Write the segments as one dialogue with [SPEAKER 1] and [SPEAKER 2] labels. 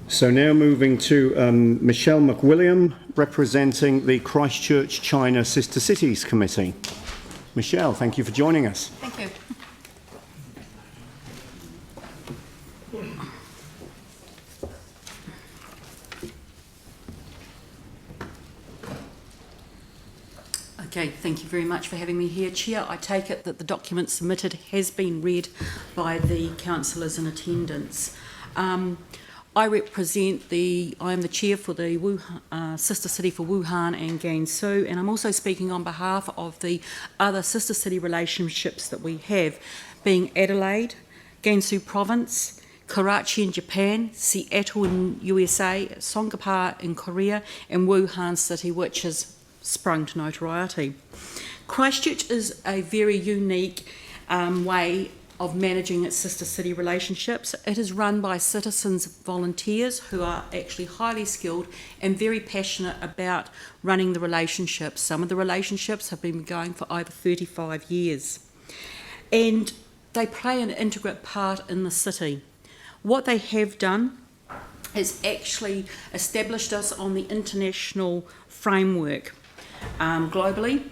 [SPEAKER 1] So now moving to Michelle MacWilliam, representing the Christchurch-China Sister Cities Committee. Michelle, thank you for joining us.
[SPEAKER 2] Thank you. Okay, thank you very much for having me here, Chair. I take it that the document submitted has been read by the councillors in attendance. I am the chair for the sister city for Wuhan and Gansu, and I'm also speaking on behalf of the other sister city relationships that we have, being Adelaide, Gansu Province, Karachi in Japan, Seattle in USA, Songapar in Korea, and Wuhan City, which has sprung to notoriety. Christchurch is a very unique way of managing its sister city relationships. It is run by citizens volunteers who are actually highly skilled and very passionate about running the relationships. Some of the relationships have been going for over 35 years. And they play an integral part in the city. What they have done is actually established us on the international framework globally.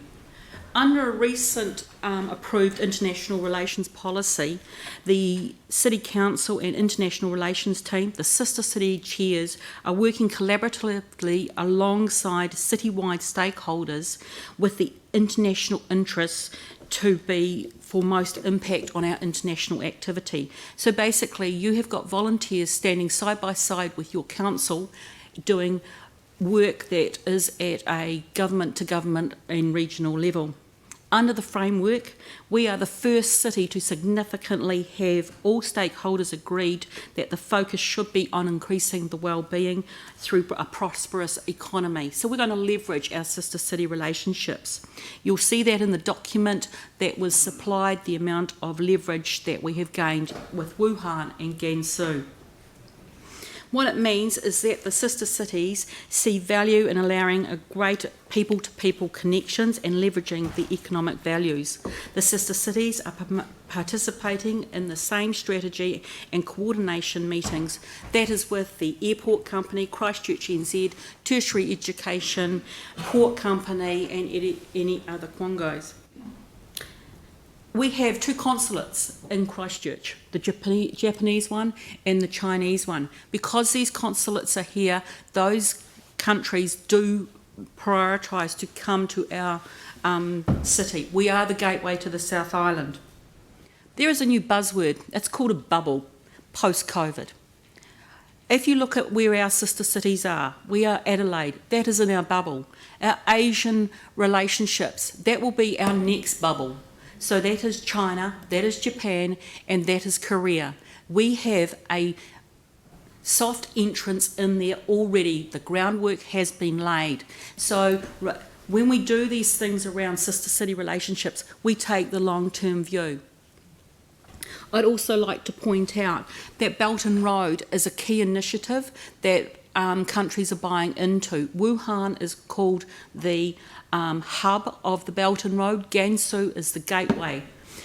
[SPEAKER 2] Under a recent approved international relations policy, the City Council and International Relations team, the sister city chairs, are working collaboratively alongside citywide stakeholders with the international interests to be for most impact on our international activity. So basically, you have got volunteers standing side by side with your council doing work that is at a government to government and regional level. Under the framework, we are the first city to significantly have all stakeholders agreed that the focus should be on increasing the well-being through a prosperous economy. So we're going to leverage our sister city relationships. You'll see that in the document that was supplied, the amount of leverage that we have gained with Wuhan and Gansu. What it means is that the sister cities see value in allowing a great people-to-people connections and leveraging the economic values. The sister cities are participating in the same strategy and coordination meetings. That is with the airport company, Christchurch-NZ, tertiary education, port company and any other quangos. We have two consulates in Christchurch, the Japanese one and the Chinese one. Because these consulates are here, those countries do prioritise to come to our city. We are the gateway to the South Island. There is a new buzzword. It's called a bubble, post-COVID. If you look at where our sister cities are, we are Adelaide. That is in our bubble. Our Asian relationships, that will be our next bubble. So that is China, that is Japan, and that is Korea. We have a soft entrance in there already. The groundwork has been laid. So when we do these things around sister city relationships, we take the long-term view. I'd also like to point out that Belt and Road is a key initiative that countries are buying into. Wuhan is called the hub of the Belt and Road. Gansu is the gateway.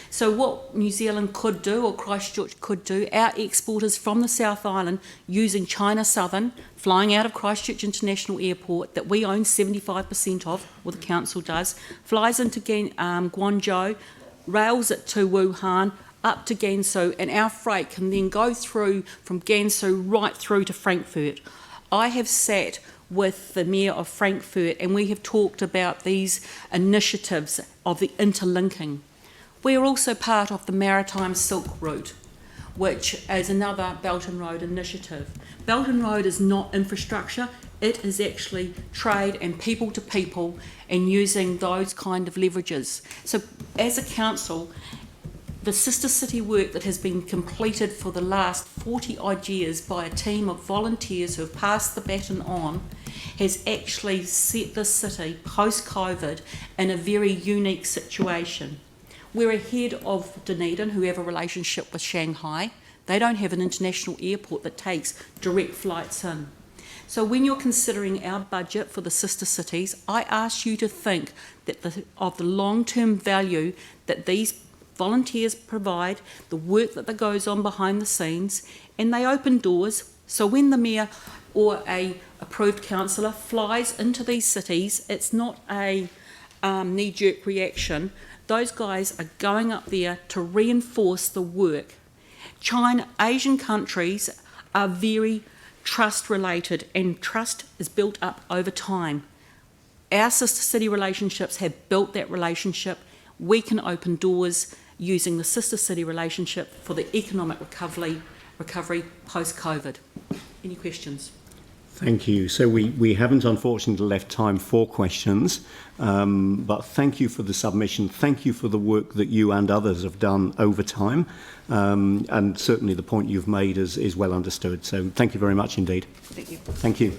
[SPEAKER 2] So what New Zealand could do, or Christchurch could do, our exporters from the South Island using China Southern, flying out of Christchurch International Airport that we own 75% of, or the council does, flies into Guangzhou, rails it to Wuhan, up to Gansu, and our freight can then go through from Gansu right through to Frankfurt. I have sat with the Mayor of Frankfurt and we have talked about these initiatives of the interlinking. We are also part of the Maritime Silk Route, which is another Belt and Road initiative. Belt and Road is not infrastructure, it is actually trade and people to people and using those kind of leverages. So as a council, the sister city work that has been completed for the last 40 odd years by a team of volunteers who have passed the baton on has actually set this city post-COVID in a very unique situation. We're ahead of Dunedin, who have a relationship with Shanghai. They don't have an international airport that takes direct flights in. So when you're considering our budget for the sister cities, I ask you to think that of the long-term value that these volunteers provide, the work that goes on behind the scenes, and they open doors So when the mayor or a approved councillor flies into these cities, it's not a knee-jerk reaction. Those guys are going up there to reinforce the work. Asian countries are very trust-related, and trust is built up over time. Our sister city relationships have built that relationship. We can open doors using the sister city relationship for the economic recovery post-COVID. Any questions?
[SPEAKER 1] Thank you. So we haven't unfortunately left time for questions, but thank you for the submission. Thank you for the work that you and others have done over time, and certainly the point you've made is well understood. So thank you very much indeed.
[SPEAKER 2] Thank you.
[SPEAKER 1] Thank you.